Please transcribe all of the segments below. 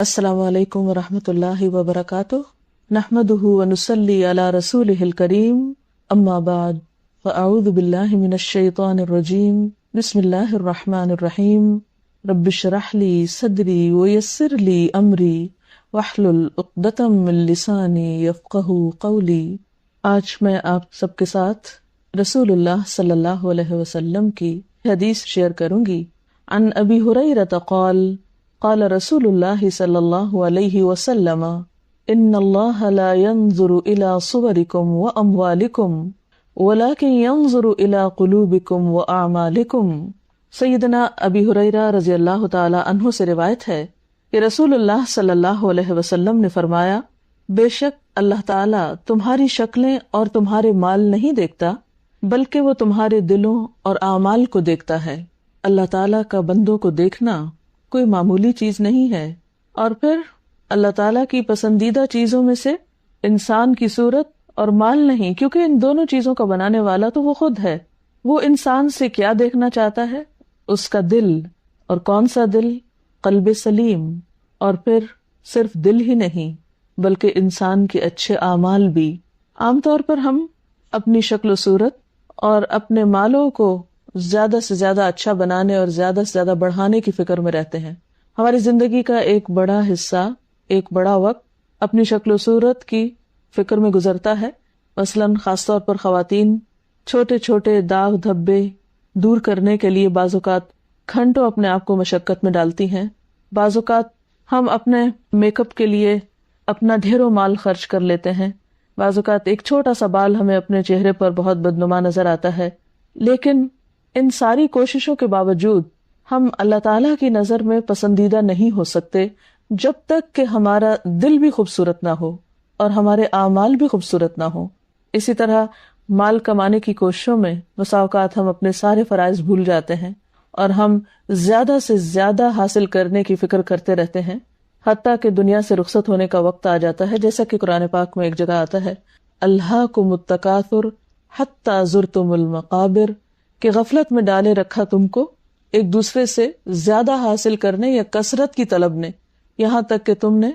السلام علیکم ورحمۃ اللہ وبرکاتہ نحمدہ ونصلی علی رسولہ الکریم اما بعد فاعوذ باللہ من الشیطان الرجیم بسم اللہ الرحمن الرحیم رب اشرح لی صدری ویسر لی امری واحلل عقدۃ من لسانی یفقہوا قولی۔ آج میں آپ سب کے ساتھ رسول اللہ صلی اللہ علیہ وسلم کی حدیث شیئر کروں گی۔ عن ابی ہریرہ قال قال رسول اللہ صلی اللہ علیہ وسلم ان اللہ لا ينظر الى صورکم واموالکم ولكن ينظر الى قلوبکم واعمالکم۔ سیدنا ابی ہریرہ رضی اللہ تعالی عنہ سے روایت ہے کہ رسول اللہ صلی اللہ علیہ وسلم نے فرمایا، بے شک اللہ تعالی تمہاری شکلیں اور تمہارے مال نہیں دیکھتا بلکہ وہ تمہارے دلوں اور اعمال کو دیکھتا ہے۔ اللہ تعالی کا بندوں کو دیکھنا کوئی معمولی چیز نہیں ہے۔ اور پھر اللہ تعالیٰ کی پسندیدہ چیزوں میں سے انسان کی صورت اور مال نہیں، کیونکہ ان دونوں چیزوں کا بنانے والا تو وہ خود ہے۔ وہ انسان سے کیا دیکھنا چاہتا ہے؟ اس کا دل۔ اور کون سا دل؟ قلب سلیم۔ اور پھر صرف دل ہی نہیں بلکہ انسان کے اچھے اعمال بھی۔ عام طور پر ہم اپنی شکل و صورت اور اپنے مالوں کو زیادہ سے زیادہ اچھا بنانے اور زیادہ سے زیادہ بڑھانے کی فکر میں رہتے ہیں۔ ہماری زندگی کا ایک بڑا حصہ، ایک بڑا وقت اپنی شکل و صورت کی فکر میں گزرتا ہے۔ مثلاً خاص طور پر خواتین چھوٹے چھوٹے داغ دھبے دور کرنے کے لیے بعض اوقات گھنٹوں اپنے آپ کو مشقت میں ڈالتی ہیں۔ بعض اوقات ہم اپنے میک اپ کے لیے اپنا ڈھیروں مال خرچ کر لیتے ہیں۔ بعض اوقات ایک چھوٹا سا بال ہمیں اپنے چہرے پر بہت بدنما نظر آتا ہے، لیکن ان ساری کوششوں کے باوجود ہم اللہ تعالیٰ کی نظر میں پسندیدہ نہیں ہو سکتے جب تک کہ ہمارا دل بھی خوبصورت نہ ہو اور ہمارے اعمال بھی خوبصورت نہ ہو۔ اسی طرح مال کمانے کی کوششوں میں بسا اوقات ہم اپنے سارے فرائض بھول جاتے ہیں اور ہم زیادہ سے زیادہ حاصل کرنے کی فکر کرتے رہتے ہیں، حتیٰ کہ دنیا سے رخصت ہونے کا وقت آ جاتا ہے، جیسا کہ قرآن پاک میں ایک جگہ آتا ہے، الہاکم التکاثر حتی زرتم المقابر، کہ غفلت میں ڈالے رکھا تم کو ایک دوسرے سے زیادہ حاصل کرنے یا کثرت کی طلب نے، یہاں تک کہ تم نے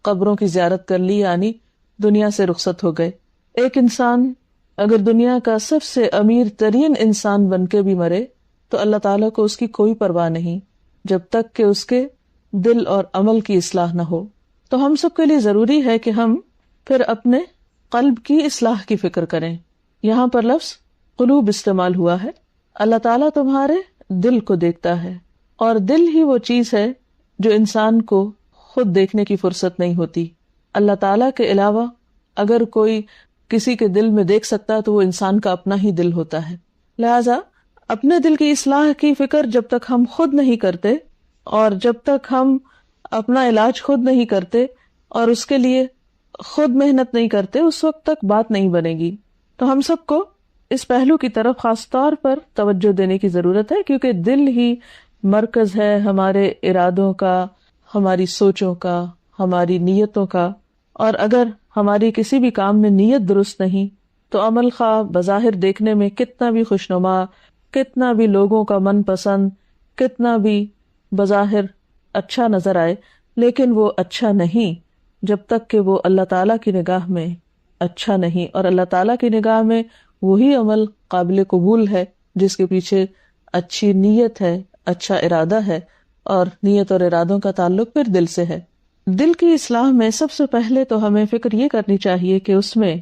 قبروں کی زیارت کر لی، یعنی دنیا سے رخصت ہو گئے۔ ایک انسان اگر دنیا کا سب سے امیر ترین انسان بن کے بھی مرے تو اللہ تعالیٰ کو اس کی کوئی پرواہ نہیں جب تک کہ اس کے دل اور عمل کی اصلاح نہ ہو۔ تو ہم سب کے لیے ضروری ہے کہ ہم پھر اپنے قلب کی اصلاح کی فکر کریں۔ یہاں پر لفظ قلوب استعمال ہوا ہے۔ اللہ تعالیٰ تمہارے دل کو دیکھتا ہے، اور دل ہی وہ چیز ہے جو انسان کو خود دیکھنے کی فرصت نہیں ہوتی۔ اللہ تعالیٰ کے علاوہ اگر کوئی کسی کے دل میں دیکھ سکتا تو وہ انسان کا اپنا ہی دل ہوتا ہے۔ لہٰذا اپنے دل کی اصلاح کی فکر جب تک ہم خود نہیں کرتے اور جب تک ہم اپنا علاج خود نہیں کرتے اور اس کے لیے خود محنت نہیں کرتے، اس وقت تک بات نہیں بنے گی۔ تو ہم سب کو اس پہلو کی طرف خاص طور پر توجہ دینے کی ضرورت ہے، کیونکہ دل ہی مرکز ہے ہمارے ارادوں کا، ہماری سوچوں کا، ہماری نیتوں کا۔ اور اگر ہماری کسی بھی کام میں نیت درست نہیں تو عمل خواہ بظاہر دیکھنے میں کتنا بھی خوشنما، کتنا بھی لوگوں کا من پسند، کتنا بھی بظاہر اچھا نظر آئے، لیکن وہ اچھا نہیں جب تک کہ وہ اللہ تعالیٰ کی نگاہ میں اچھا نہیں۔ اور اللہ تعالیٰ کی نگاہ میں وہی عمل قابل قبول ہے جس کے پیچھے اچھی نیت ہے، اچھا ارادہ ہے، اور نیت اور ارادوں کا تعلق پھر دل سے ہے۔ دل کی اصلاح میں سب سے پہلے تو ہمیں فکر یہ کرنی چاہیے کہ اس میں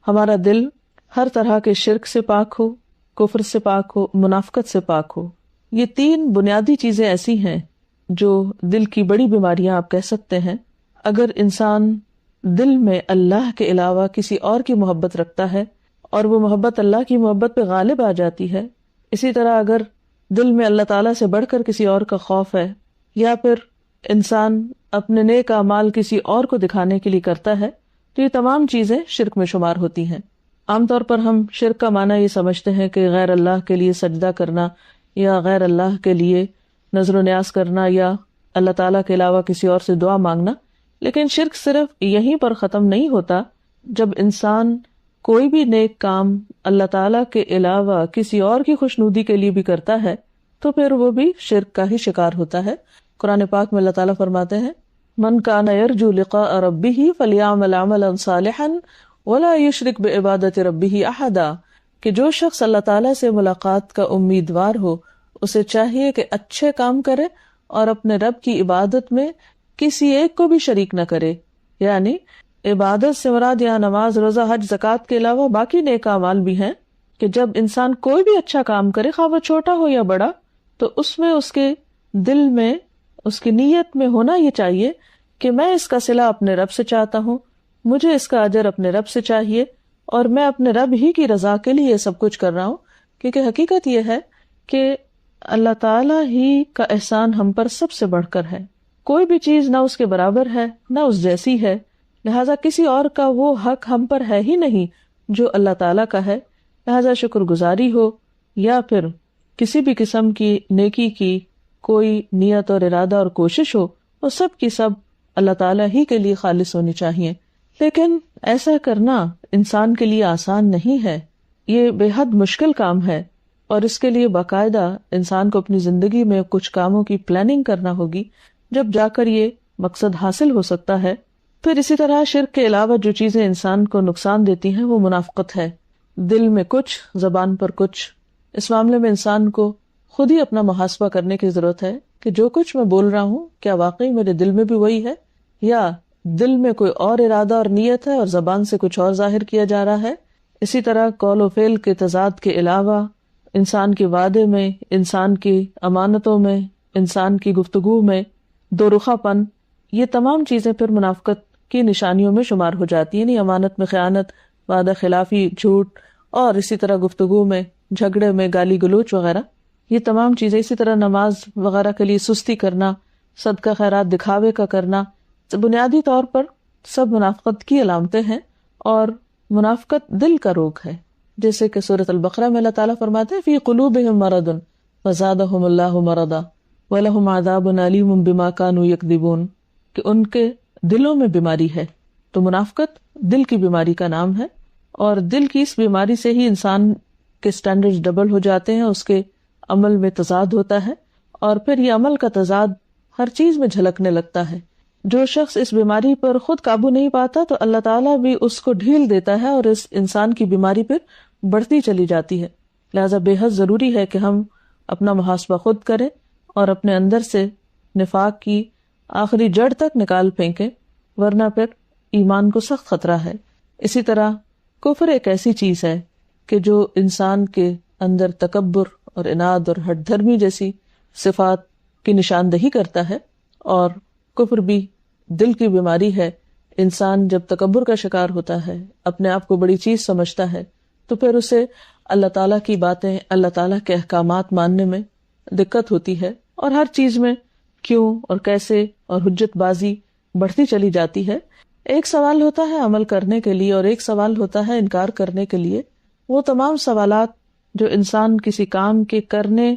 ہمارا دل ہر طرح کے شرک سے پاک ہو، کفر سے پاک ہو، منافقت سے پاک ہو۔ یہ تین بنیادی چیزیں ایسی ہیں جو دل کی بڑی بیماریاں آپ کہہ سکتے ہیں۔ اگر انسان دل میں اللہ کے علاوہ کسی اور کی محبت رکھتا ہے اور وہ محبت اللہ کی محبت پہ غالب آ جاتی ہے، اسی طرح اگر دل میں اللہ تعالیٰ سے بڑھ کر کسی اور کا خوف ہے، یا پھر انسان اپنے نیک اعمال کسی اور کو دکھانے کے لیے کرتا ہے، تو یہ تمام چیزیں شرک میں شمار ہوتی ہیں۔ عام طور پر ہم شرک کا معنی یہ سمجھتے ہیں کہ غیر اللہ کے لیے سجدہ کرنا، یا غیر اللہ کے لیے نظر و نیاز کرنا، یا اللہ تعالیٰ کے علاوہ کسی اور سے دعا مانگنا۔ لیکن شرک صرف یہیں پر ختم نہیں ہوتا۔ جب انسان کوئی بھی نیک کام اللہ تعالیٰ کے علاوہ کسی اور کی خوشنودی کے لیے بھی کرتا ہے تو پھر وہ بھی شرک کا ہی شکار ہوتا ہے۔ قرآن پاک میں اللہ تعالیٰ فرماتے ہیں من کان یرجو لقاء ربہ فلیعمل عملا صالحا ولا یشرک بعبادۃ ربہ احدا، کہ جو شخص اللہ تعالیٰ سے ملاقات کا امیدوار ہو اسے چاہیے کہ اچھے کام کرے اور اپنے رب کی عبادت میں کسی ایک کو بھی شریک نہ کرے. یعنی عبادت سے مراد یہاں نماز، روزہ، حج، زکوٰۃ کے علاوہ باقی نیک اعمال بھی ہیں کہ جب انسان کوئی بھی اچھا کام کرے، خواہ وہ چھوٹا ہو یا بڑا، تو اس میں اس کے دل میں، اس کی نیت میں ہونا یہ چاہیے کہ میں اس کا صلہ اپنے رب سے چاہتا ہوں، مجھے اس کا اجر اپنے رب سے چاہیے، اور میں اپنے رب ہی کی رضا کے لیے یہ سب کچھ کر رہا ہوں. کیونکہ حقیقت یہ ہے کہ اللہ تعالیٰ ہی کا احسان ہم پر سب سے بڑھ کر ہے. کوئی بھی چیز نہ اس کے برابر ہے نہ اس جیسی ہے، لہٰذا کسی اور کا وہ حق ہم پر ہے ہی نہیں جو اللہ تعالیٰ کا ہے. لہٰذا شکر گزاری ہو یا پھر کسی بھی قسم کی نیکی کی کوئی نیت اور ارادہ اور کوشش ہو، وہ سب کی سب اللہ تعالیٰ ہی کے لیے خالص ہونی چاہیے. لیکن ایسا کرنا انسان کے لیے آسان نہیں ہے، یہ بے حد مشکل کام ہے، اور اس کے لیے باقاعدہ انسان کو اپنی زندگی میں کچھ کاموں کی پلاننگ کرنا ہوگی، جب جا کر یہ مقصد حاصل ہو سکتا ہے. پھر اسی طرح شرک کے علاوہ جو چیزیں انسان کو نقصان دیتی ہیں وہ منافقت ہے. دل میں کچھ، زبان پر کچھ. اس معاملے میں انسان کو خود ہی اپنا محاسبہ کرنے کی ضرورت ہے کہ جو کچھ میں بول رہا ہوں کیا واقعی میرے دل میں بھی وہی ہے، یا دل میں کوئی اور ارادہ اور نیت ہے اور زبان سے کچھ اور ظاہر کیا جا رہا ہے. اسی طرح قول و فعل کے تضاد کے علاوہ انسان کے وعدے میں، انسان کی امانتوں میں، انسان کی گفتگو میں دو رخا پن، یہ تمام چیزیں پھر منافقت کی نشانیوں میں شمار ہو جاتی ہیں. یعنی امانت میں خیانت، وعدہ خلافی، جھوٹ، اور اسی طرح گفتگو میں، جھگڑے میں گالی گلوچ وغیرہ، یہ تمام چیزیں. اسی طرح نماز وغیرہ کے لیے سستی کرنا، صدقہ خیرات دکھاوے کا کرنا، بنیادی طور پر سب منافقت کی علامتیں ہیں. اور منافقت دل کا روگ ہے، جیسے کہ سورۃ البقرہ میں اللہ تعالیٰ فرماتے ہیں فی قلوبہم مرض فزادہم اللہ مرضا وَلَهُمْ عَذَابٌ أَلِيمٌ بِمَا كَانُوا يَكْذِبُونَ، کہ ان کے دلوں میں بیماری ہے. تو منافقت دل کی بیماری کا نام ہے، اور دل کی اس بیماری سے ہی انسان کے سٹینڈرڈز ڈبل ہو جاتے ہیں، اس کے عمل میں تضاد ہوتا ہے، اور پھر یہ عمل کا تضاد ہر چیز میں جھلکنے لگتا ہے. جو شخص اس بیماری پر خود قابو نہیں پاتا تو اللہ تعالیٰ بھی اس کو ڈھیل دیتا ہے، اور اس انسان کی بیماری پھر بڑھتی چلی جاتی ہے. لہٰذا بے حد ضروری ہے کہ ہم اپنا محاسبہ خود کریں اور اپنے اندر سے نفاق کی آخری جڑ تک نکال پھینکیں، ورنہ پھر ایمان کو سخت خطرہ ہے. اسی طرح کفر ایک ایسی چیز ہے کہ جو انسان کے اندر تکبر اور اناد اور ہٹ دھرمی جیسی صفات کی نشاندہی کرتا ہے، اور کفر بھی دل کی بیماری ہے. انسان جب تکبر کا شکار ہوتا ہے، اپنے آپ کو بڑی چیز سمجھتا ہے، تو پھر اسے اللہ تعالیٰ کی باتیں، اللہ تعالیٰ کے احکامات ماننے میں دقت ہوتی ہے، اور ہر چیز میں کیوں اور کیسے اور حجت بازی بڑھتی چلی جاتی ہے. ایک سوال ہوتا ہے عمل کرنے کے لیے اور ایک سوال ہوتا ہے انکار کرنے کے لیے. وہ تمام سوالات جو انسان کسی کام کے کرنے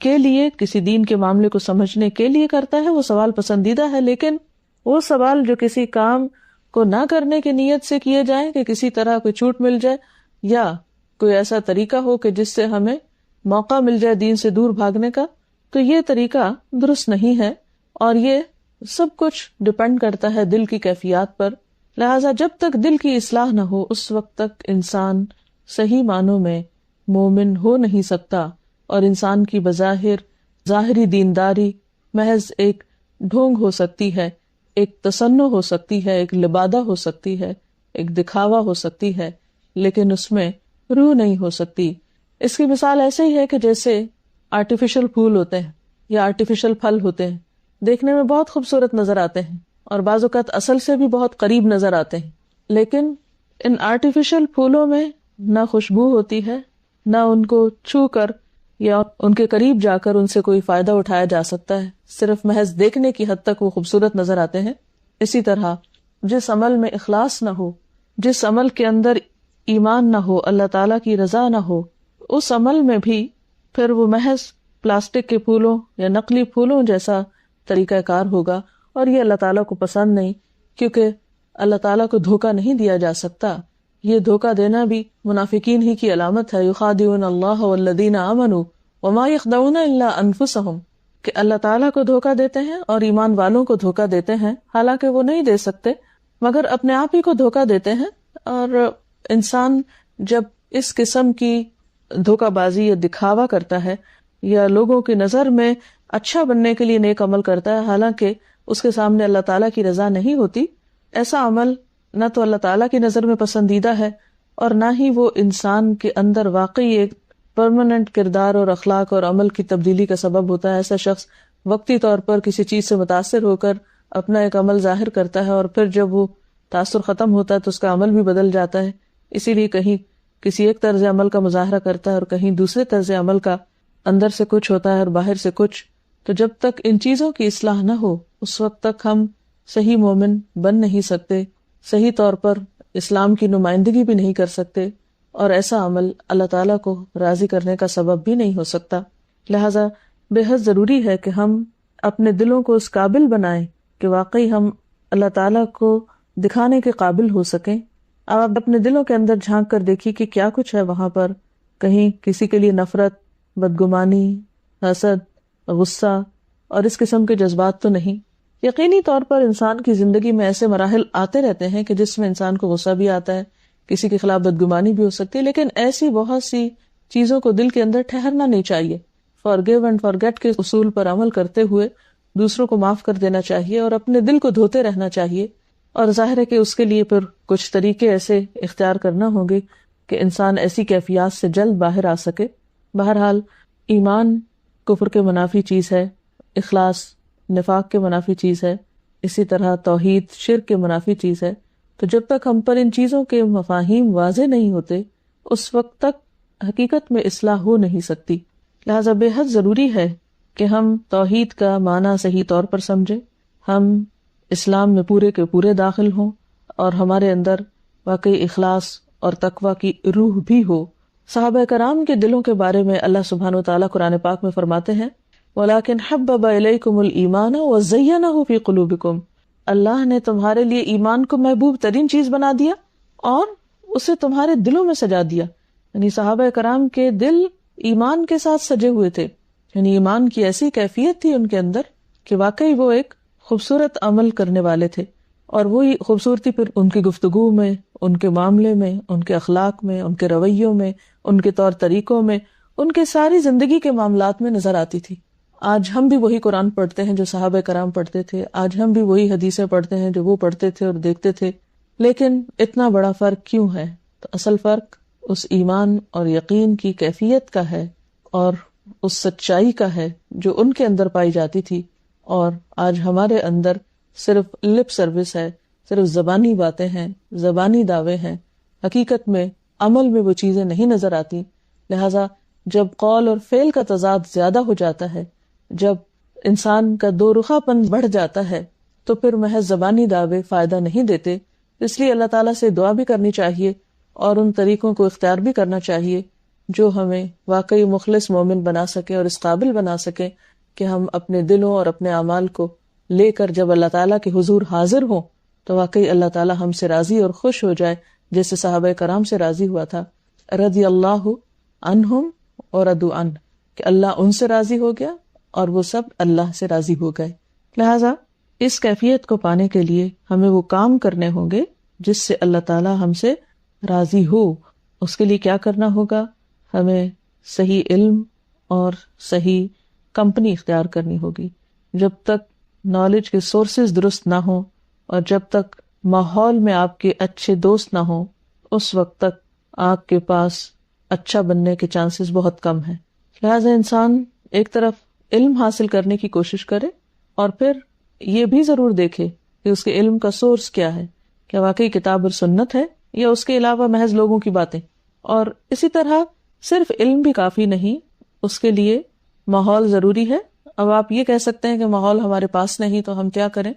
کے لیے، کسی دین کے معاملے کو سمجھنے کے لیے کرتا ہے، وہ سوال پسندیدہ ہے. لیکن وہ سوال جو کسی کام کو نہ کرنے کی نیت سے کیے جائیں کہ کسی طرح کوئی چھوٹ مل جائے یا کوئی ایسا طریقہ ہو کہ جس سے ہمیں موقع مل جائے دین سے دور بھاگنے کا، تو یہ طریقہ درست نہیں ہے، اور یہ سب کچھ ڈپینڈ کرتا ہے دل کی کیفیات پر. لہٰذا جب تک دل کی اصلاح نہ ہو اس وقت تک انسان صحیح معنوں میں مومن ہو نہیں سکتا، اور انسان کی بظاہر ظاہری دینداری محض ایک ڈھونگ ہو سکتی ہے، ایک تصنع ہو سکتی ہے، ایک لبادہ ہو سکتی ہے، ایک دکھاوا ہو سکتی ہے، لیکن اس میں روح نہیں ہو سکتی. اس کی مثال ایسے ہی ہے کہ جیسے آرٹیفیشل پھول ہوتے ہیں یا آرٹیفیشل پھل ہوتے ہیں، دیکھنے میں بہت خوبصورت نظر آتے ہیں اور بعض اوقات اصل سے بھی بہت قریب نظر آتے ہیں، لیکن ان آرٹیفیشل پھولوں میں نہ خوشبو ہوتی ہے، نہ ان کو چھو کر یا ان کے قریب جا کر ان سے کوئی فائدہ اٹھایا جا سکتا ہے، صرف محض دیکھنے کی حد تک وہ خوبصورت نظر آتے ہیں. اسی طرح جس عمل میں اخلاص نہ ہو، جس عمل کے اندر ایمان نہ ہو، اللہ تعالیٰ کی رضا نہ ہو، اس عمل میں بھی پھر وہ محض پلاسٹک کے پھولوں یا نقلی پھولوں جیسا طریقہ کار ہوگا، اور یہ اللہ تعالیٰ کو پسند نہیں، کیونکہ اللہ تعالیٰ کو دھوکہ نہیں دیا جا سکتا. یہ دھوکہ دینا بھی منافقین ہی کی علامت ہے. یخادعون اللہ والذین آمنوا وما یخدعون الا انفسهم. کہ اللہ تعالیٰ کو دھوکہ دیتے ہیں اور ایمان والوں کو دھوکہ دیتے ہیں، حالانکہ وہ نہیں دے سکتے مگر اپنے آپ ہی کو دھوکہ دیتے ہیں۔ اور انسان جب اس قسم کی دھوکہ بازی یا دکھاوا کرتا ہے یا لوگوں کی نظر میں اچھا بننے کے لیے نیک عمل کرتا ہے، حالانکہ اس کے سامنے اللہ تعالیٰ کی رضا نہیں ہوتی، ایسا عمل نہ تو اللہ تعالیٰ کی نظر میں پسندیدہ ہے اور نہ ہی وہ انسان کے اندر واقعی ایک پرماننٹ کردار اور اخلاق اور عمل کی تبدیلی کا سبب ہوتا ہے۔ ایسا شخص وقتی طور پر کسی چیز سے متاثر ہو کر اپنا ایک عمل ظاہر کرتا ہے اور پھر جب وہ تاثر ختم ہوتا ہے تو اس کا عمل بھی بدل جاتا ہے۔ اسی لیے کہیں کسی ایک طرز عمل کا مظاہرہ کرتا ہے اور کہیں دوسرے طرز عمل کا، اندر سے کچھ ہوتا ہے اور باہر سے کچھ۔ تو جب تک ان چیزوں کی اصلاح نہ ہو اس وقت تک ہم صحیح مومن بن نہیں سکتے، صحیح طور پر اسلام کی نمائندگی بھی نہیں کر سکتے، اور ایسا عمل اللہ تعالیٰ کو راضی کرنے کا سبب بھی نہیں ہو سکتا۔ لہٰذا بے حد ضروری ہے کہ ہم اپنے دلوں کو اس قابل بنائیں کہ واقعی ہم اللہ تعالیٰ کو دکھانے کے قابل ہو سکیں۔ آپ اپنے دلوں کے اندر جھانک کر دیکھیے کہ کیا کچھ ہے وہاں پر، کہیں کسی کے لیے نفرت، بدگمانی، حسد، غصہ اور اس قسم کے جذبات تو نہیں۔ یقینی طور پر انسان کی زندگی میں ایسے مراحل آتے رہتے ہیں کہ جس میں انسان کو غصہ بھی آتا ہے، کسی کے خلاف بدگمانی بھی ہو سکتی ہے، لیکن ایسی بہت سی چیزوں کو دل کے اندر ٹھہرنا نہیں چاہیے۔ فارگیو اینڈ فارگیٹ کے اصول پر عمل کرتے ہوئے دوسروں کو معاف کر دینا چاہیے اور اپنے دل کو دھوتے رہنا چاہیے، اور ظاہر ہے کہ اس کے لیے پھر کچھ طریقے ایسے اختیار کرنا ہوں گے کہ انسان ایسی کیفیات سے جلد باہر آ سکے۔ بہرحال ایمان کفر کے منافی چیز ہے، اخلاص نفاق کے منافی چیز ہے، اسی طرح توحید شرک کے منافی چیز ہے۔ تو جب تک ہم پر ان چیزوں کے مفاہیم واضح نہیں ہوتے اس وقت تک حقیقت میں اصلاح ہو نہیں سکتی۔ لہذا بے حد ضروری ہے کہ ہم توحید کا معنی صحیح طور پر سمجھیں، ہم اسلام میں پورے کے پورے داخل ہوں اور ہمارے اندر واقعی اخلاص اور تقوی کی روح بھی ہو۔ صحابہ کرام کے دلوں کے بارے میں اللہ سبحانہ وتعالیٰ قرآن پاک میں فرماتے ہیں وَلَكِنْ حَبَّبَ إِلَيْكُمُ الْإِيمَانَ وَزَيَّنَهُ فِي قُلُوبِكُمْ، اللہ نے تمہارے لیے ایمان کو محبوب ترین چیز بنا دیا اور اسے تمہارے دلوں میں سجا دیا۔ یعنی صحابہ کرام کے دل ایمان کے ساتھ سجے ہوئے تھے، یعنی ایمان کی ایسی کیفیت تھی ان کے اندر کہ واقعی وہ ایک خوبصورت عمل کرنے والے تھے، اور وہی خوبصورتی پھر ان کی گفتگو میں، ان کے معاملے میں، ان کے اخلاق میں، ان کے رویوں میں، ان کے طور طریقوں میں، ان کے ساری زندگی کے معاملات میں نظر آتی تھی۔ آج ہم بھی وہی قرآن پڑھتے ہیں جو صحابہ کرام پڑھتے تھے، آج ہم بھی وہی حدیثیں پڑھتے ہیں جو وہ پڑھتے تھے اور دیکھتے تھے، لیکن اتنا بڑا فرق کیوں ہے؟ تو اصل فرق اس ایمان اور یقین کی کیفیت کا ہے اور اس سچائی کا ہے جو ان کے اندر پائی جاتی تھی، اور آج ہمارے اندر صرف لپ سروس ہے، صرف زبانی باتیں ہیں، زبانی دعوے ہیں، حقیقت میں عمل میں وہ چیزیں نہیں نظر آتی۔ لہٰذا جب قول اور فعل کا تضاد زیادہ ہو جاتا ہے، جب انسان کا دو رخا پن بڑھ جاتا ہے، تو پھر محض زبانی دعوے فائدہ نہیں دیتے۔ اس لیے اللہ تعالیٰ سے دعا بھی کرنی چاہیے اور ان طریقوں کو اختیار بھی کرنا چاہیے جو ہمیں واقعی مخلص مومن بنا سکے اور اس قابل بنا سکے کہ ہم اپنے دلوں اور اپنے اعمال کو لے کر جب اللہ تعالیٰ کے حضور حاضر ہوں تو واقعی اللہ تعالیٰ ہم سے راضی اور خوش ہو جائے، جیسے صحابہ کرام سے راضی ہوا تھا۔ رضی اللہ عنہم ورضوا عنہ، کہ اللہ ان سے راضی ہو گیا اور وہ سب اللہ سے راضی ہو گئے۔ لہٰذا اس کیفیت کو پانے کے لیے ہمیں وہ کام کرنے ہوں گے جس سے اللہ تعالیٰ ہم سے راضی ہو۔ اس کے لیے کیا کرنا ہوگا؟ ہمیں صحیح علم اور صحیح کمپنی اختیار کرنی ہوگی۔ جب تک نالج کے سورسز درست نہ ہوں اور جب تک ماحول میں آپ کے اچھے دوست نہ ہوں، اس وقت تک آپ کے پاس اچھا بننے کے چانسز بہت کم ہیں۔ لہٰذا انسان ایک طرف علم حاصل کرنے کی کوشش کرے اور پھر یہ بھی ضرور دیکھے کہ اس کے علم کا سورس کیا ہے، کیا واقعی کتاب اور سنت ہے یا اس کے علاوہ محض لوگوں کی باتیں۔ اور اسی طرح صرف علم بھی کافی نہیں، اس کے لیے ماحول ضروری ہے۔ اب آپ یہ کہہ سکتے ہیں کہ ماحول ہمارے پاس نہیں تو ہم کیا کریں؟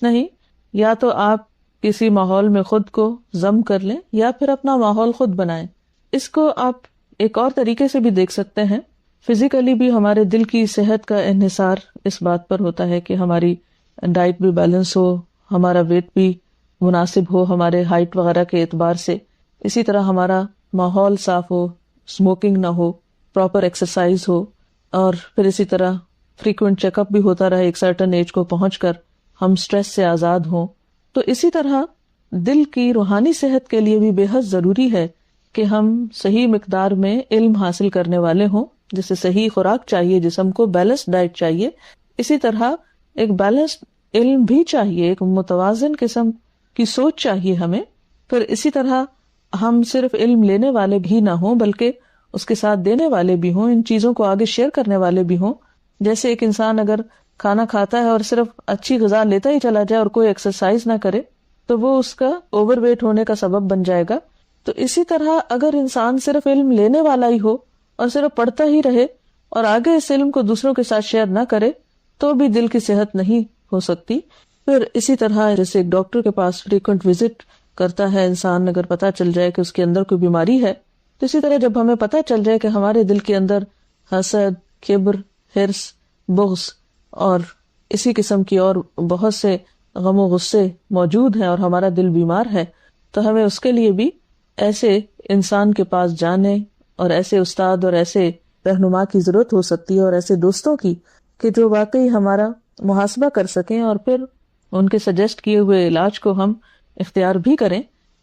نہیں، یا تو آپ کسی ماحول میں خود کو ضم کر لیں یا پھر اپنا ماحول خود بنائیں۔ اس کو آپ ایک اور طریقے سے بھی دیکھ سکتے ہیں۔ فزیکلی بھی ہمارے دل کی صحت کا انحصار اس بات پر ہوتا ہے کہ ہماری ڈائٹ بھی بیلنس ہو، ہمارا ویٹ بھی مناسب ہو ہمارے ہائٹ وغیرہ کے اعتبار سے، اسی طرح ہمارا ماحول صاف ہو، اسموکنگ نہ ہو، پراپر ایکسرسائز ہو، اور پھر اسی طرح فریکوینٹ چیک اپ بھی ہوتا رہے ایک سرٹن ایج کو پہنچ کر، ہم سٹریس سے آزاد ہوں. تو اسی طرح دل کی روحانی صحت کے لیے بھی بے حد ضروری ہے کہ ہم صحیح مقدار میں علم حاصل کرنے والے ہوں، جسے صحیح خوراک چاہیے، جسم کو بیلنس ڈائٹ چاہیے. اسی طرح ایک بیلنس علم بھی چاہیے، ایک متوازن قسم کی سوچ چاہیے ہمیں. پھر اسی طرح ہم صرف علم لینے والے بھی نہ ہوں بلکہ اس کے ساتھ دینے والے بھی ہوں، ان چیزوں کو آگے شیئر کرنے والے بھی ہوں. جیسے ایک انسان اگر کھانا کھاتا ہے اور صرف اچھی غذا لیتا ہی چلا جائے اور کوئی ایکسرسائز نہ کرے تو وہ اس کا اوور ویٹ ہونے کا سبب بن جائے گا. تو اسی طرح اگر انسان صرف علم لینے والا ہی ہو اور صرف پڑھتا ہی رہے اور آگے اس علم کو دوسروں کے ساتھ شیئر نہ کرے تو بھی دل کی صحت نہیں ہو سکتی. پھر اسی طرح جیسے ایک ڈاکٹر کے پاس فریکوینٹ وزٹ کرتا ہے انسان، اگر پتہ چل جائے کہ اس کے اندر کوئی بیماری ہے، تو اسی طرح جب ہمیں پتہ چل جائے کہ ہمارے دل کے اندر حسد، کبر، حرص، بغض اور اسی قسم کی اور بہت سے غم و غصے موجود ہیں اور ہمارا دل بیمار ہے، تو ہمیں اس کے لیے بھی ایسے انسان کے پاس جانے اور ایسے استاد اور ایسے رہنما کی ضرورت ہو سکتی ہے اور ایسے دوستوں کی کہ جو واقعی ہمارا محاسبہ کر سکیں اور پھر ان کے سجیسٹ کیے ہوئے علاج کو ہم اختیار بھی کریں.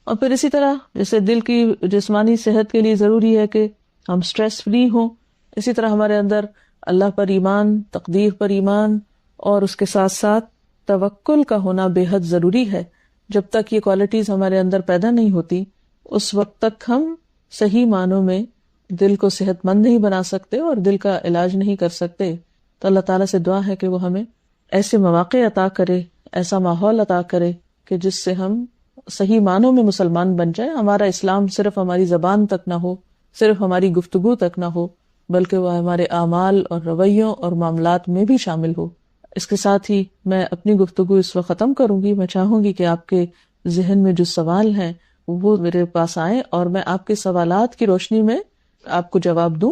اور پھر اسی طرح جیسے دل کی جسمانی صحت کے لیے ضروری ہے کہ ہم سٹریس فری ہوں، اسی طرح ہمارے اندر اللہ پر ایمان، تقدیر پر ایمان اور اس کے ساتھ ساتھ توکل کا ہونا بے حد ضروری ہے. جب تک یہ کوالٹیز ہمارے اندر پیدا نہیں ہوتی اس وقت تک ہم صحیح معنوں میں دل کو صحت مند نہیں بنا سکتے اور دل کا علاج نہیں کر سکتے. تو اللہ تعالیٰ سے دعا ہے کہ وہ ہمیں ایسے مواقع عطا کرے، ایسا ماحول عطا کرے کہ جس سے ہم صحیح معنوں میں مسلمان بن جائیں. ہمارا اسلام صرف ہماری زبان تک نہ ہو، صرف ہماری گفتگو تک نہ ہو، بلکہ وہ ہمارے اعمال اور رویوں اور معاملات میں بھی شامل ہو. اس کے ساتھ ہی میں اپنی گفتگو اس وقت ختم کروں گی. میں چاہوں گی کہ آپ کے ذہن میں جو سوال ہیں وہ میرے پاس آئیں اور میں آپ کے سوالات کی روشنی میں آپ کو جواب دوں،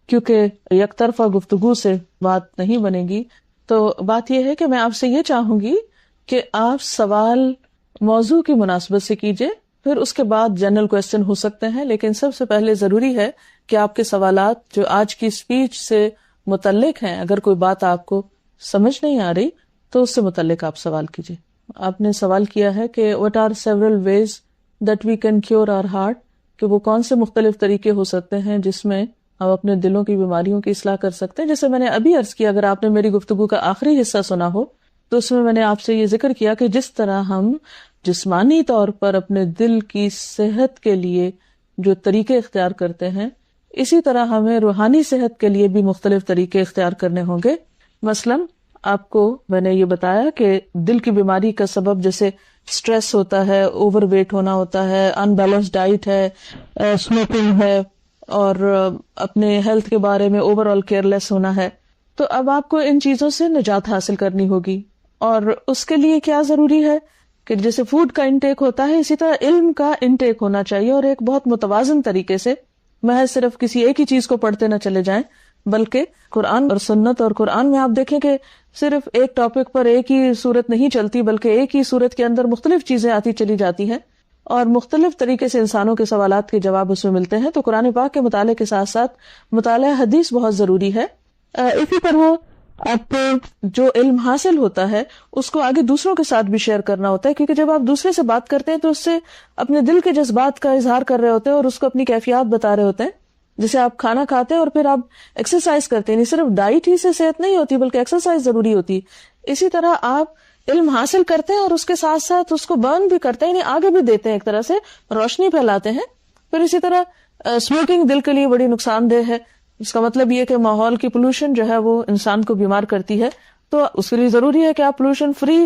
کیونکہ یک طرفہ گفتگو سے بات نہیں بنے گی. تو بات یہ ہے کہ میں آپ سے یہ چاہوں گی کہ آپ سوال موضوع کی مناسبت سے کیجئے، پھر اس کے بعد جنرل کویسچن ہو سکتے ہیں، لیکن سب سے پہلے ضروری ہے کہ آپ کے سوالات جو آج کی اسپیچ سے متعلق ہیں، اگر کوئی بات آپ کو سمجھ نہیں آ رہی تو اس سے متعلق آپ سوال کیجئے. آپ نے سوال کیا ہے کہ what are several ways that we can cure our heart، کہ وہ کون سے مختلف طریقے ہو سکتے ہیں جس میں ہم اپنے دلوں کی بیماریوں کی اصلاح کر سکتے ہیں. جیسے میں نے ابھی عرض کیا، اگر آپ نے میری گفتگو کا آخری حصہ سنا ہو تو اس میں نے آپ سے یہ ذکر کیا کہ جس طرح ہم جسمانی طور پر اپنے دل کی صحت کے لیے جو طریقے اختیار کرتے ہیں، اسی طرح ہمیں روحانی صحت کے لیے بھی مختلف طریقے اختیار کرنے ہوں گے. مثلاً آپ کو میں نے یہ بتایا کہ دل کی بیماری کا سبب جیسے سٹریس ہوتا ہے، اوور ویٹ ہونا ہوتا ہے، ان بیلنس ڈائٹ ہے، اسموکنگ ہے اور اپنے ہیلتھ کے بارے میں اوور آل کیئر لیس ہونا ہے. تو اب آپ کو ان چیزوں سے نجات حاصل کرنی ہوگی، اور اس کے لیے کیا ضروری ہے کہ جیسے فوڈ کا انٹیک ہوتا ہے اسی طرح علم کا انٹیک ہونا چاہیے، اور ایک بہت متوازن طریقے سے. محض صرف کسی ایک ہی چیز کو پڑھتے نہ چلے جائیں، بلکہ قرآن اور سنت. اور قرآن میں آپ دیکھیں کہ صرف ایک ٹاپک پر ایک ہی صورت نہیں چلتی، بلکہ ایک ہی صورت کے اندر مختلف چیزیں آتی چلی جاتی ہیں اور مختلف طریقے سے انسانوں کے سوالات کے جواب اس میں ملتے ہیں. تو قرآن پاک کے مطالعے کے ساتھ ساتھ مطالعہ حدیث بہت ضروری ہے. اسی طرح آپ کو جو علم حاصل ہوتا ہے اس کو آگے دوسروں کے ساتھ بھی شیئر کرنا ہوتا ہے، کیونکہ جب آپ دوسرے سے بات کرتے ہیں تو اس سے اپنے دل کے جذبات کا اظہار کر رہے ہوتے ہیں اور اس کو اپنی کیفیات بتا رہے ہوتے ہیں. جیسے آپ کھانا کھاتے ہیں اور پھر آپ ایکسرسائز کرتے ہیں، صرف ڈائٹ ہی سے صحت نہیں ہوتی بلکہ ایکسرسائز ضروری ہوتی. اسی طرح آپ علم حاصل کرتے ہیں اور اس کے ساتھ ساتھ اس کو برن بھی کرتے ہیں، یعنی آگے بھی دیتے ہیں، ایک طرح سے روشنی پھیلاتے ہیں. پھر اسی طرح اسموکنگ دل کے لیے بڑی نقصان دہ ہے. اس کا مطلب یہ کہ ماحول کی پولوشن جو ہے وہ انسان کو بیمار کرتی ہے. تو اس کے لیے ضروری ہے کہ آپ پولوشن فری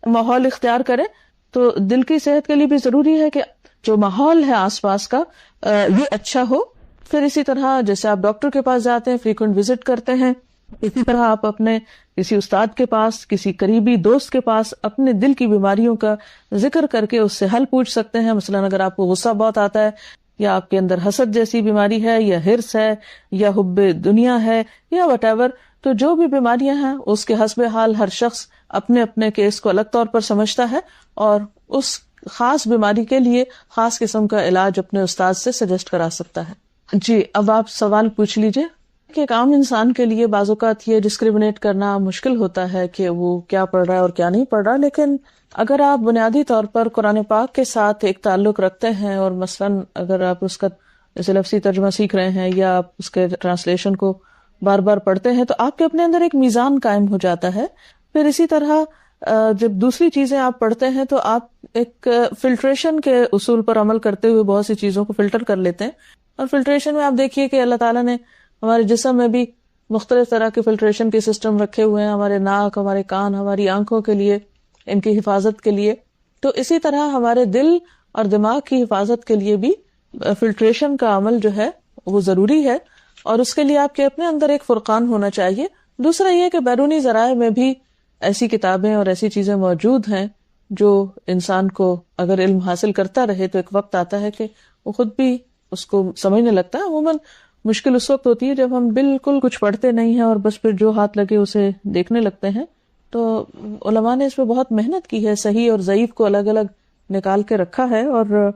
ماحول اختیار کریں. تو دل کی صحت کے لیے بھی ضروری ہے کہ جو ماحول ہے آس پاس کا یہ اچھا ہو. پھر اسی طرح جیسے آپ ڈاکٹر کے پاس جاتے ہیں، فریکوینٹ وزٹ کرتے ہیں، اسی طرح آپ اپنے کسی استاد کے پاس، کسی قریبی دوست کے پاس اپنے دل کی بیماریوں کا ذکر کر کے اس سے حل پوچھ سکتے ہیں. مثلاً اگر آپ کو غصہ بہت آتا ہے، یا آپ کے اندر حسد جیسی بیماری ہے، یا حرص ہے، یا حب دنیا ہے، یا وٹ ایور، تو جو بھی بیماریاں ہیں اس کے حسب حال ہر شخص اپنے اپنے کیس کو الگ طور پر سمجھتا ہے اور اس خاص بیماری کے لیے خاص قسم کا علاج اپنے استاد سے سجیسٹ کرا سکتا ہے. جی اب آپ سوال پوچھ لیجئے. کہ ایک عام انسان کے لیے بعض اوقات یہ ڈسکریمنیٹ کرنا مشکل ہوتا ہے کہ وہ کیا پڑھ رہا ہے اور کیا نہیں پڑھ رہا، لیکن اگر آپ بنیادی طور پر قرآن پاک کے ساتھ ایک تعلق رکھتے ہیں اور مثلاً اگر آپ اس کا جیسے لفظی ترجمہ سیکھ رہے ہیں یا آپ اس کے ٹرانسلیشن کو بار بار پڑھتے ہیں تو آپ کے اپنے اندر ایک میزان قائم ہو جاتا ہے. پھر اسی طرح جب دوسری چیزیں آپ پڑھتے ہیں تو آپ ایک فلٹریشن کے اصول پر عمل کرتے ہوئے بہت سی چیزوں کو فلٹر کر لیتے ہیں. اور فلٹریشن میں آپ دیکھیے کہ اللہ تعالیٰ نے ہمارے جسم میں بھی مختلف طرح کے فلٹریشن کے سسٹم رکھے ہوئے ہیں، ہمارے ناک، ہمارے کان، ہماری آنکھوں کے لیے، ان کی حفاظت کے لیے. تو اسی طرح ہمارے دل اور دماغ کی حفاظت کے لیے بھی فلٹریشن کا عمل جو ہے وہ ضروری ہے، اور اس کے لیے آپ کے اپنے اندر ایک فرقان ہونا چاہیے. دوسرا یہ کہ بیرونی ذرائع میں بھی ایسی کتابیں اور ایسی چیزیں موجود ہیں جو انسان کو اگر علم حاصل کرتا رہے تو ایک وقت آتا ہے کہ وہ خود بھی اس کو سمجھنے لگتا ہے. عموماً مشکل اس وقت ہوتی ہے جب ہم بالکل کچھ پڑھتے نہیں ہیں اور بس پھر جو ہاتھ لگے اسے دیکھنے لگتے ہیں. تو علماء نے اس پہ بہت محنت کی ہے، صحیح اور ضعیف کو الگ الگ نکال کے رکھا ہے، اور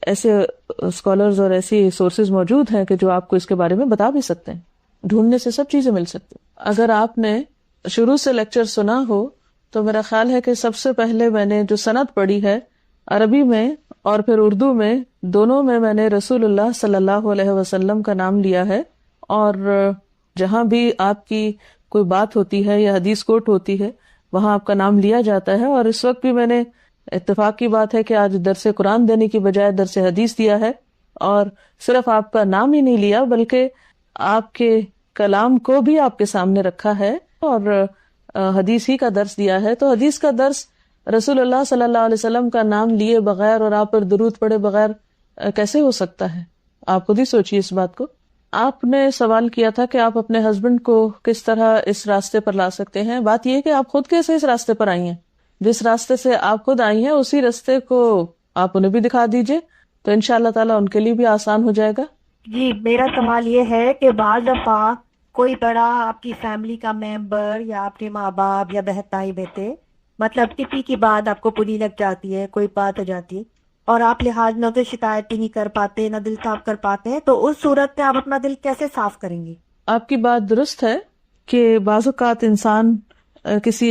ایسے اسکالرز اور ایسی سورسز موجود ہیں کہ جو آپ کو اس کے بارے میں بتا بھی سکتے ہیں. ڈھونڈنے سے سب چیزیں مل سکتی. اگر آپ نے شروع سے لیکچر سنا ہو تو میرا خیال ہے کہ سب سے پہلے میں نے جو سند پڑھی ہے عربی میں اور پھر اردو میں، دونوں میں نے رسول اللہ صلی اللہ علیہ وسلم کا نام لیا ہے. اور جہاں بھی آپ کی کوئی بات ہوتی ہے یا حدیث کوٹ ہوتی ہے وہاں آپ کا نام لیا جاتا ہے. اور اس وقت بھی میں نے، اتفاق کی بات ہے کہ آج درس قرآن دینے کی بجائے درس حدیث دیا ہے، اور صرف آپ کا نام ہی نہیں لیا بلکہ آپ کے کلام کو بھی آپ کے سامنے رکھا ہے اور حدیث ہی کا درس دیا ہے. تو حدیث کا درس رسول اللہ صلی اللہ علیہ وسلم کا نام لیے بغیر اور آپ پر درود پڑے بغیر کیسے ہو سکتا ہے؟ آپ خود ہی سوچیے اس بات کو. آپ نے سوال کیا تھا کہ آپ اپنے ہسبینڈ کو کس طرح اس راستے پر لا سکتے ہیں. بات یہ ہے کہ آپ خود کیسے اس راستے پر آئی ہیں. جس راستے سے آپ خود آئی ہیں اسی راستے کو آپ انہیں بھی دکھا دیجئے تو انشاءاللہ تعالیٰ ان کے لیے بھی آسان ہو جائے گا. جی میرا سوال یہ ہے کہ بعض دفعہ کوئی بڑا آپ کی فیملی کا ممبر یا آپ کے ماں باپ یا بہن بھائی بیٹے مطلب کسی کی بات آپ کو بری لگ جاتی ہے، کوئی بات آ جاتی ہے اور آپ لحاظ نہ تو شکایت بھی نہیں کر پاتے نہ دل صاف کر پاتے ہیں، تو اس صورت میں آپ اپنا دل کیسے صاف کریں گے؟ آپ کی بات درست ہے کہ بعض اوقات انسان کسی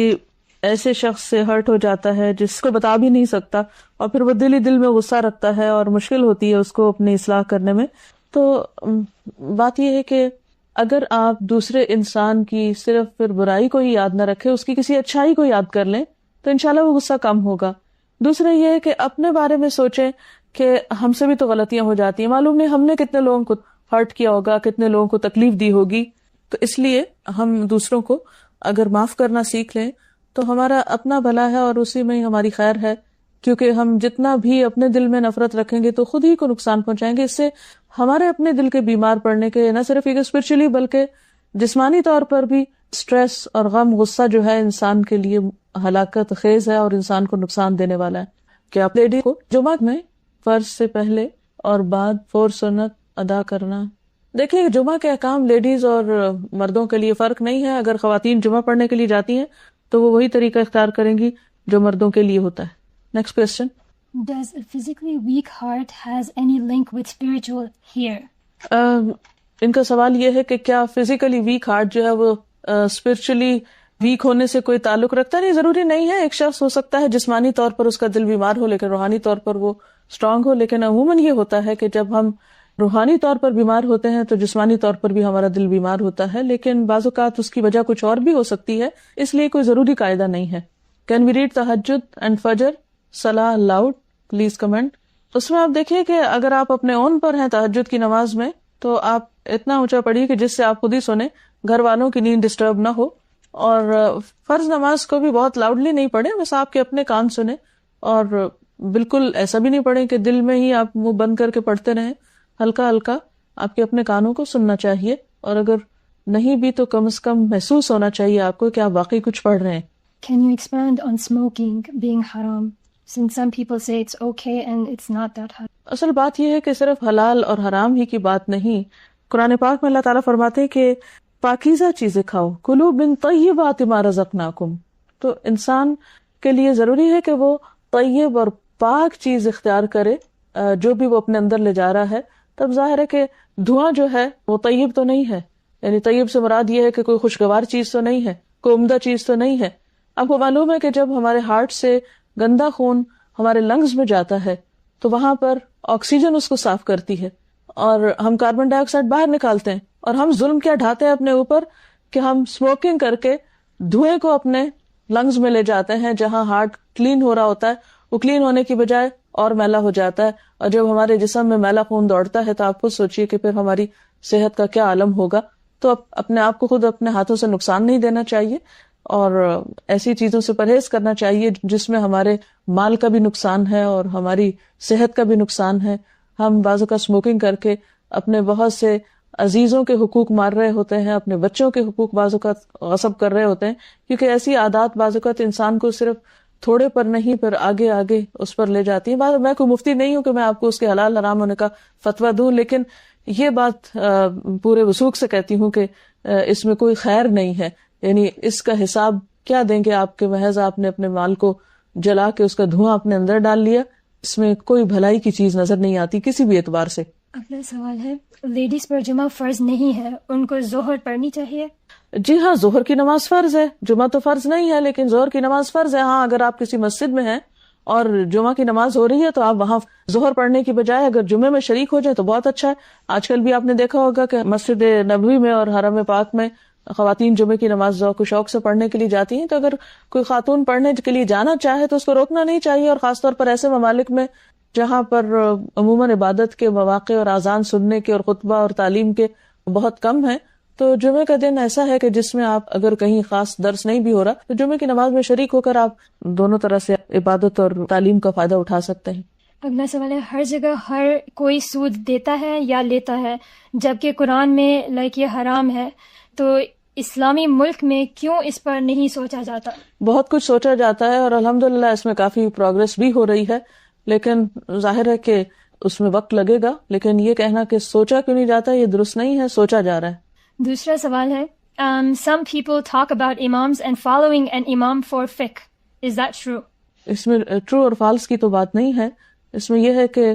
ایسے شخص سے ہرٹ ہو جاتا ہے جس کو بتا بھی نہیں سکتا اور پھر وہ دل ہی دل میں غصہ رکھتا ہے اور مشکل ہوتی ہے اس کو اپنی اصلاح کرنے میں. تو بات یہ ہے کہ اگر آپ دوسرے انسان کی صرف پھر برائی کو ہی یاد نہ رکھے، اس کی کسی اچھائی کو یاد کر لیں تو انشاءاللہ وہ غصہ کم ہوگا. دوسرا یہ ہے کہ اپنے بارے میں سوچیں کہ ہم سے بھی تو غلطیاں ہو جاتی ہیں، معلوم نہیں ہم نے کتنے لوگوں کو ہرٹ کیا ہوگا، کتنے لوگوں کو تکلیف دی ہوگی. تو اس لیے ہم دوسروں کو اگر معاف کرنا سیکھ لیں تو ہمارا اپنا بھلا ہے اور اسی میں ہی ہماری خیر ہے، کیونکہ ہم جتنا بھی اپنے دل میں نفرت رکھیں گے تو خود ہی کو نقصان پہنچائیں گے. اس سے ہمارے اپنے دل کے بیمار پڑنے کے نہ صرف ایک اسپرچولی بلکہ جسمانی طور پر بھی سٹریس اور غم، غصہ جو ہے انسان کے لیے ہلاکت خیز ہے اور انسان کو نقصان دینے والا ہے. کہ آپ لیڈی کو جمعہ میں فرض سے پہلے اور بعد 4 سنت ادا کرنا. دیکھیے جمعہ کے احکام لیڈیز اور مردوں کے لیے فرق نہیں ہے. اگر خواتین جمعہ پڑھنے کے لیے جاتی ہیں تو وہ وہی طریقہ اختیار کریں گی جو مردوں کے لیے ہوتا ہے. Next question. Does a physically weak heart has any link with spiritual here? ان کا سوال یہ ہے کہ کیا فزیکلی ویک ہارٹ جو ہے وہ اسپرچولی ویک ہونے سے کوئی تعلق رکھتا ہے؟ نہیں، ضروری نہیں ہے. ایک شخص ہو سکتا ہے جسمانی طور پر اس کا دل بیمار ہو لیکن روحانی طور پر وہ اسٹرانگ ہو. لیکن عموماً یہ ہوتا ہے کہ جب ہم روحانی طور پر بیمار ہوتے ہیں تو جسمانی طور پر بھی ہمارا دل بیمار ہوتا ہے. لیکن بعض اوقات اس کی وجہ کچھ اور بھی ہو سکتی ہے، اس لیے کوئی ضروری قاعدہ نہیں ہے. کین وی ریڈ تہجد اینڈ فجر صلاح لاؤڈ؟ Please comment. اس میں آپ دیکھیے کہ اگر آپ اپنے اون پر ہیں تہجد کی نماز میں تو آپ اتنا اونچا پڑھیے کہ جس سے آپ خود ہی سنیں، گھر والوں کی نیند ڈسٹرب نہ ہو. اور فرض نماز کو بھی بہت لاؤڈلی نہیں پڑھیں، بس آپ کے اپنے کان سنیں. اور بالکل ایسا بھی نہیں پڑھیں کہ دل میں ہی آپ منہ بند کر کے پڑھتے رہیں. ہلکا ہلکا آپ کے اپنے کانوں کو سننا چاہیے، اور اگر نہیں بھی تو کم از کم محسوس ہونا چاہیے آپ کو کہ آپ واقعی کچھ پڑھ رہے ہیں. Can you expand on smoking being haram? Since some people say it's okay and it's not that haram. اصل بات یہ ہے کہ صرف حلال اور حرام ہی کی بات نہیں. قرآن پاک میں اللہ تعالیٰ فرماتے ہیں کہ پاکیزہ چیزیں کھاؤ، کلوا من طیبات ما رزقناکم. تو انسان کے لیے ضروری ہے کہ وہ طیب اور پاک چیز اختیار کرے جو بھی وہ اپنے اندر لے جا رہا ہے. تب ظاہر ہے کہ دھواں جو ہے وہ طیب تو نہیں ہے، یعنی طیب سے مراد یہ ہے کہ کوئی خوشگوار چیز تو نہیں ہے، کوئی عمدہ چیز تو نہیں ہے. آپ کو معلوم ہے کہ جب ہمارے ہارٹ سے گندا خون ہمارے لنگز میں جاتا ہے تو وہاں پر آکسیجن اس کو صاف کرتی ہے اور ہم کاربن ڈائی آکسائڈ باہر نکالتے ہیں. اور ہم ظلم کیا ڈھاتے ہیں اپنے اوپر کہ ہم اسموکنگ کر کے دھوئیں کو اپنے لنگز میں لے جاتے ہیں. جہاں ہارٹ کلین ہو رہا ہوتا ہے وہ کلین ہونے کی بجائے اور میلا ہو جاتا ہے. اور جب ہمارے جسم میں میلا خون دوڑتا ہے تو آپ خود سوچئے کہ پھر ہماری صحت کا کیا عالم ہوگا. تو اپنے آپ کو خود اپنے ہاتھوں سے نقصان نہیں دینا چاہیے اور ایسی چیزوں سے پرہیز کرنا چاہیے جس میں ہمارے مال کا بھی نقصان ہے اور ہماری صحت کا بھی نقصان ہے. ہم بعض اوقات اسموکنگ کر کے اپنے بہت سے عزیزوں کے حقوق مار رہے ہوتے ہیں، اپنے بچوں کے حقوق بعض اوقات غصب کر رہے ہوتے ہیں، کیونکہ ایسی عادات بعض اوقات انسان کو صرف تھوڑے پر نہیں پھر آگے آگے اس پر لے جاتی ہیں. میں کوئی مفتی نہیں ہوں کہ میں آپ کو اس کے حلال حرام ہونے کا فتویٰ دوں، لیکن یہ بات پورے وثوق سے کہتی ہوں کہ اس میں کوئی خیر نہیں ہے. یعنی اس کا حساب کیا دیں گے آپ کے، محض آپ نے اپنے مال کو جلا کے اس کا دھواں اپنے اندر ڈال لیا. اس میں کوئی بھلائی کی چیز نظر نہیں آتی کسی بھی اعتبار سے. اگلا سوال ہے، لیڈیز پر جمعہ فرض نہیں ہے، ان کو ظہر پڑھنی چاہیے؟ جی ہاں، ظہر کی نماز فرض ہے، جمعہ تو فرض نہیں ہے لیکن ظہر کی نماز فرض ہے. ہاں، اگر آپ کسی مسجد میں ہیں اور جمعہ کی نماز ہو رہی ہے تو آپ وہاں ظہر پڑھنے کی بجائے اگر جمعے میں شریک ہو جائے تو بہت اچھا ہے. آج کل بھی آپ نے دیکھا ہوگا کہ مسجد نبوی میں اور حرم پاک میں خواتین جمعے کی نماز ذوق و شوق سے پڑھنے کے لیے جاتی ہیں. تو اگر کوئی خاتون پڑھنے کے لیے جانا چاہے تو اس کو روکنا نہیں چاہیے. اور خاص طور پر ایسے ممالک میں جہاں پر عموماً عبادت کے مواقع اور اذان سننے کے اور خطبہ اور تعلیم کے بہت کم ہیں، تو جمعے کا دن ایسا ہے کہ جس میں آپ اگر کہیں خاص درس نہیں بھی ہو رہا تو جمعے کی نماز میں شریک ہو کر آپ دونوں طرح سے عبادت اور تعلیم کا فائدہ اٹھا سکتے ہیں. اگلا سوال ہے، ہر جگہ ہر کوئی سود دیتا ہے یا لیتا ہے جبکہ قرآن میں یہ حرام ہے، تو اسلامی ملک میں کیوں اس پر نہیں سوچا جاتا؟ بہت کچھ سوچا جاتا ہے اور الحمدللہ اس میں کافی پروگرس بھی ہو رہی ہے، لیکن ظاہر ہے کہ اس میں وقت لگے گا. لیکن یہ کہنا کہ سوچا کیوں نہیں جاتا یہ درست نہیں ہے، سوچا جا رہا ہے. دوسرا سوال ہے، some people talk about imams and following an imam for fiqh. Is that true? اس میں ٹرو اور فالس کی تو بات نہیں ہے. اس میں یہ ہے کہ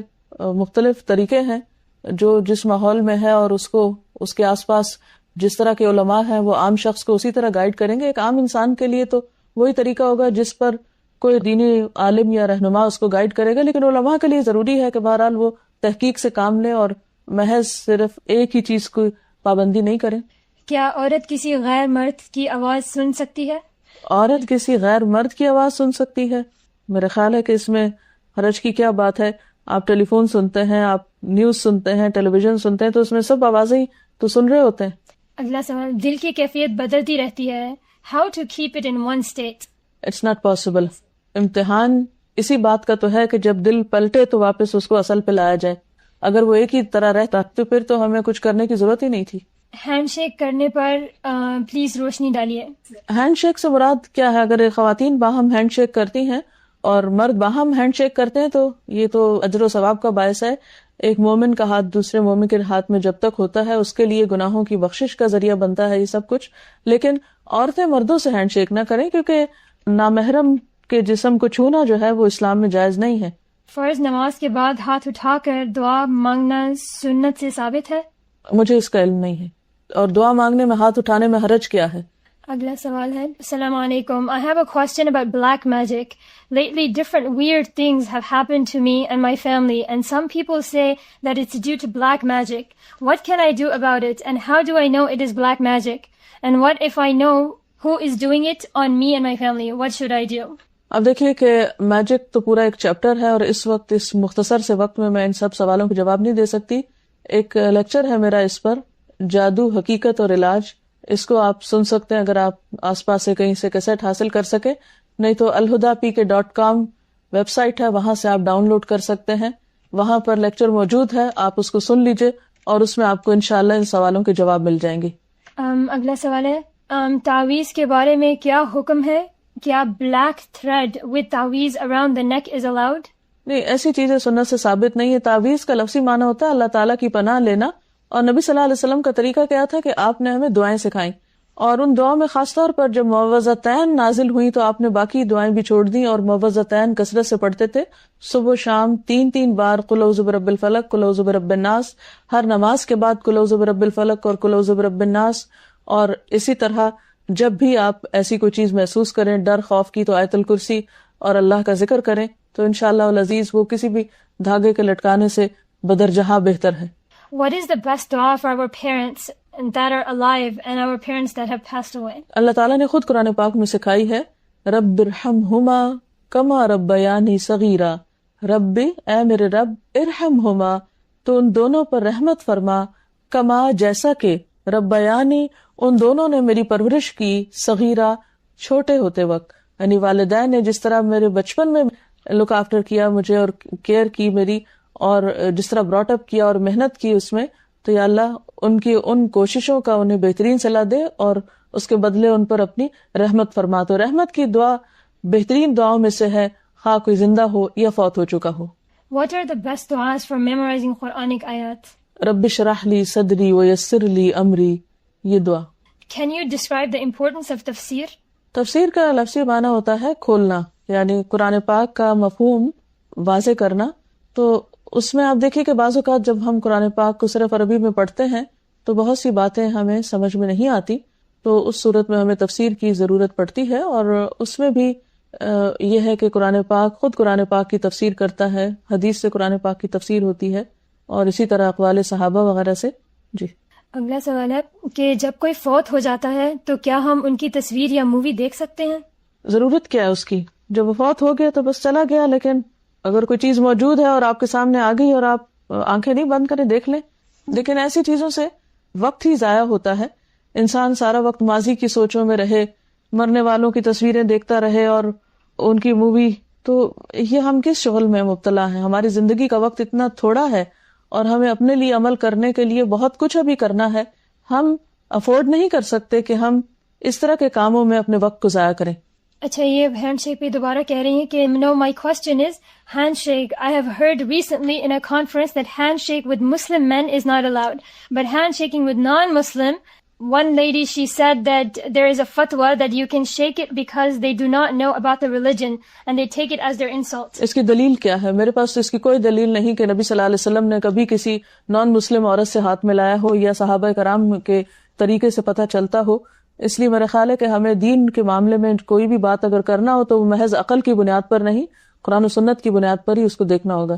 مختلف طریقے ہیں جو جس ماحول میں ہے اور اس کو اس کے آس پاس جس طرح کے علماء ہیں وہ عام شخص کو اسی طرح گائیڈ کریں گے. ایک عام انسان کے لیے تو وہی طریقہ ہوگا جس پر کوئی دینی عالم یا رہنما اس کو گائیڈ کرے گا، لیکن علماء کے لیے ضروری ہے کہ بہرحال وہ تحقیق سے کام لیں اور محض صرف ایک ہی چیز کو پابندی نہیں کریں. کیا عورت کسی غیر مرد کی آواز سن سکتی ہے؟ عورت کسی غیر مرد کی آواز سن سکتی ہے؟ میرا خیال ہے کہ اس میں حرج کی کیا بات ہے. آپ ٹیلی فون سنتے ہیں، آپ نیوز سنتے ہیں، ٹیلی ویژن سنتے ہیں، تو اس میں سب آوازیں تو سن رہے ہوتے ہیں. اگلا سوال، دل کی کیفیت بدلتی رہتی ہے، how to keep it in one state? It's not possible. امتحان اسی بات کا تو ہے کہ جب دل پلٹے تو واپس اس کو اصل پہ لایا جائے. اگر وہ ایک ہی طرح رہتا تو پھر تو ہمیں کچھ کرنے کی ضرورت ہی نہیں تھی. ہینڈ شیک کرنے پر پلیز روشنی ڈالیے. ہینڈ شیک سے مراد کیا ہے؟ اگر خواتین باہم ہینڈ شیک کرتی ہیں اور مرد باہم ہینڈ شیک کرتے ہیں تو یہ تو اجر و ثواب کا باعث ہے. ایک مومن کا ہاتھ دوسرے مومن کے ہاتھ میں جب تک ہوتا ہے اس کے لیے گناہوں کی بخشش کا ذریعہ بنتا ہے یہ سب کچھ. لیکن عورتیں مردوں سے ہینڈ شیک نہ کریں کیونکہ نامحرم کے جسم کو چھونا جو ہے وہ اسلام میں جائز نہیں ہے. فرض نماز کے بعد ہاتھ اٹھا کر دعا مانگنا سنت سے ثابت ہے؟ مجھے اس کا علم نہیں ہے. اور دعا مانگنے میں ہاتھ اٹھانے میں حرج کیا ہے؟ اگلا سوال ہے، السلام علیکم. I have a question about black magic. Lately, different weird things have happened to me and my family, and some people say that it's due to black magic. What can I do about it, and how do I know it is black magic? And what if I know who is doing it on me and my family? What should I do? اب دیکھیے کہ magic تو پورا ایک chapter ہے اور اس وقت اس مختصر سے وقت میں ان سب سوالوں کے جواب نہیں دے سکتی. ایک لیکچر ہے میرا اس پر، جادو، حقیقت اور علاج. اس کو آپ سن سکتے ہیں اگر آپ آس پاس سے کہیں سے کیسٹ حاصل کر سکے، نہیں تو alhuda.pk.com ویب سائٹ ہے، وہاں سے آپ ڈاؤن لوڈ کر سکتے ہیں. وہاں پر لیکچر موجود ہے، آپ اس کو سن لیجئے اور اس میں آپ کو انشاءاللہ ان سوالوں کے جواب مل جائیں گے. اگلا سوال ہے، تعویذ کے بارے میں کیا حکم ہے؟ کیا بلیک تھریڈ with تعویذ around the neck is allowed؟ نہیں، ایسی چیزیں سنت سے ثابت نہیں ہے. تعویذ کا لفظی معنی ہوتا ہے اللہ تعالیٰ کی پناہ لینا، اور نبی صلی اللہ علیہ وسلم کا طریقہ کیا تھا کہ آپ نے ہمیں دعائیں سکھائیں اور ان دعاؤں میں خاص طور پر جب معوذتین نازل ہوئی تو آپ نے باقی دعائیں بھی چھوڑ دیں اور معوذتین کثرت سے پڑھتے تھے. صبح و شام 3 بار قل اعوذ برب الفلق، قل اعوذ برب الناس، ہر نماز کے بعد قل اعوذ برب الفلق اور قل اعوذ برب الناس. اور اسی طرح جب بھی آپ ایسی کوئی چیز محسوس کریں ڈر خوف کی تو آیت الکرسی اور اللہ کا ذکر کریں تو انشاءاللہ العزیز وہ کسی بھی دھاگے کے لٹکانے سے بدر جہاں بہتر ہے. What is the best dua for our parents that are alive and our parents that have passed away? اللہ تعالیٰ نے خود قرآن پاک میں سکھائی ہے رب ارحمہما کما ربیانی صغیرا. رب اے میرے رب ارحمہما تو ان دونوں پر رحمت فرما، کما جیسا کہ ربیانی ان دونوں نے میری پرورش کی، صغیرہ چھوٹے ہوتے وقت، یعنی والدین نے جس طرح میرے بچپن میں لک آفٹر کیا مجھے اور کیئر کی میری اور جس طرح براٹ اپ کیا اور محنت کی اس میں، تو یا اللہ ان کی ان کوششوں کا انہیں بہترین صلاح دے اور اس کے بدلے ان پر اپنی رحمت فرما. تو رحمت کی دعا بہترین دعاؤں میں سے ہے، خواہ کوئی زندہ ہو یا فوت ہو چکا ہو. What are the best duas for memorizing Quranic ayat? رب اشرح لی صدری ویسر لی امری، یہ دعا. Can you describe the importance of tafsir? تفسیر کا لفظی معنی ہوتا ہے کھولنا، یعنی قرآن پاک کا مفہوم واضح کرنا. تو اس میں آپ دیکھیں کہ بعض اوقات جب ہم قرآن پاک کو صرف عربی میں پڑھتے ہیں تو بہت سی باتیں ہمیں سمجھ میں نہیں آتی، تو اس صورت میں ہمیں تفسیر کی ضرورت پڑتی ہے. اور اس میں بھی یہ ہے کہ قرآن پاک خود قرآن پاک کی تفسیر کرتا ہے، حدیث سے قرآن پاک کی تفسیر ہوتی ہے اور اسی طرح اقوال صحابہ وغیرہ سے. جی اگلا سوال ہے کہ جب کوئی فوت ہو جاتا ہے تو کیا ہم ان کی تصویر یا مووی دیکھ سکتے ہیں؟ ضرورت کیا ہے اس کی؟ جب وہ فوت ہو گیا تو بس چلا گیا، لیکن اگر کوئی چیز موجود ہے اور آپ کے سامنے آ گئی اور آپ آنکھیں نہیں بند کریں دیکھ لیں. لیکن ایسی چیزوں سے وقت ہی ضائع ہوتا ہے، انسان سارا وقت ماضی کی سوچوں میں رہے، مرنے والوں کی تصویریں دیکھتا رہے اور ان کی مووی، تو یہ ہم کس شغل میں مبتلا ہیں؟ ہماری زندگی کا وقت اتنا تھوڑا ہے اور ہمیں اپنے لیے عمل کرنے کے لیے بہت کچھ ابھی کرنا ہے. ہم افورڈ نہیں کر سکتے کہ ہم اس طرح کے کاموں میں اپنے وقت کو ضائع کریں. اچھا، یہ ہینڈ شیک پہ دوبارہ کہہ رہی ہیں کہ no, my question is handshake. I have heard recently in a conference that handshake with Muslim men is not allowed, but handshaking with non-Muslim, one lady, she said that there is a fatwa that you can shake it because they do not know about the religion and they take it as their insult. اس کی دلیل کیا ہے؟ میرے پاس تو اس کی کوئی دلیل نہیں کہ نبی صلی اللہ علیہ وسلم نے کبھی کسی نان مسلم عورت سے ہاتھ ملایا ہو یا صحابہ کرام کے طریقے سے پتہ چلتا ہو. اس لیے میرا خیال ہے کہ ہمیں دین کے معاملے میں کوئی بھی بات اگر کرنا ہو تو وہ محض عقل کی بنیاد پر نہیں، قرآن و سنت کی بنیاد پر ہی اس کو دیکھنا ہوگا.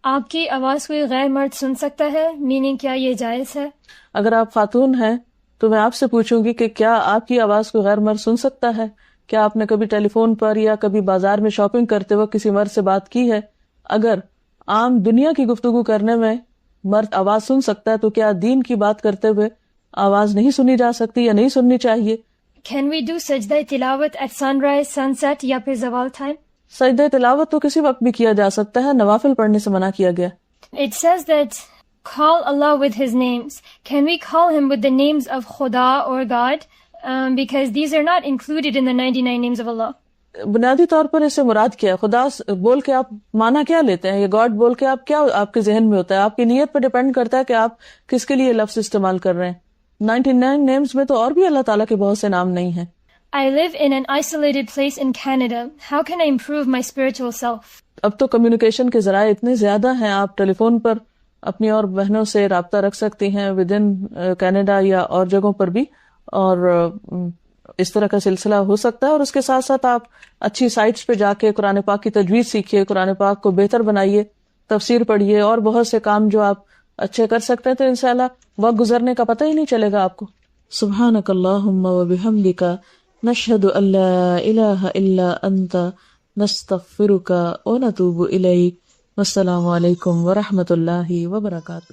آپ کی آواز کوئی غیر مرد سن سکتا ہے؟ میننگ کیا یہ جائز ہے؟ اگر آپ خاتون ہیں تو میں آپ سے پوچھوں گی کہ کیا آپ کی آواز کوئی غیر مرد سن سکتا ہے؟ کیا آپ نے کبھی ٹیلی فون پر یا کبھی بازار میں شاپنگ کرتے وقت کسی مرد سے بات کی ہے؟ اگر عام دنیا کی گفتگو کرنے میں مرد آواز سن سکتا ہے تو کیا دین کی بات کرتے ہوئے آواز نہیں سنی جا سکتی یا نہیں سننی چاہیے؟ Can we do سجدہ تلاوت at sunrise, sunset یا پھر زوال ٹائم؟ سجدہ تلاوت تو کسی وقت بھی کیا جا سکتا ہے، نوافل پڑھنے سے منع کیا گیا. It says that call Allah with His names. Can we call Him with the names of Khuda or God? Because these are not included in the 99 names of Allah. بنیادی طور پر اس سے مراد کیا ہے؟ خدا بول کے آپ معنی کیا لیتے ہیں؟ یا گاڈ بول کے آپ کیا آپ کے ذہن میں ہوتا ہے؟ آپ کی نیت پر ڈیپینڈ کرتا ہے کہ آپ کس کے لیے لفظ استعمال کر رہے ہیں. 99 نیمز میں تو اور بھی اللہ تعالیٰ کے بہت سے نام نہیں ہیں. I live in an isolated place in Canada. How can I improve my spiritual self? اب تو کمیونیکیشن کے ذرائع اتنے زیادہ ہیں، آپ ٹیلی فون پر اپنی اور بہنوں سے رابطہ رکھ سکتی ہیں ود ان کینیڈا یا اور جگہوں پر بھی، اور اس طرح کا سلسلہ ہو سکتا ہے. اور اس کے ساتھ ساتھ آپ اچھی سائٹس پہ جا کے قرآن پاک کی تجوید سیکھیے، قرآن پاک کو بہتر بنائیے، تفسیر پڑھیے اور بہت سے کام جو آپ اچھے کر سکتے ہیں، تو انشاءاللہ وقت گزرنے کا پتہ ہی نہیں چلے گا آپ کو. سبحانک اللہم وبحمدک نشہد ان لا الہ الا انت نستغفرک ونتوب الیک. والسلام علیکم ورحمۃ اللہ وبرکاتہ.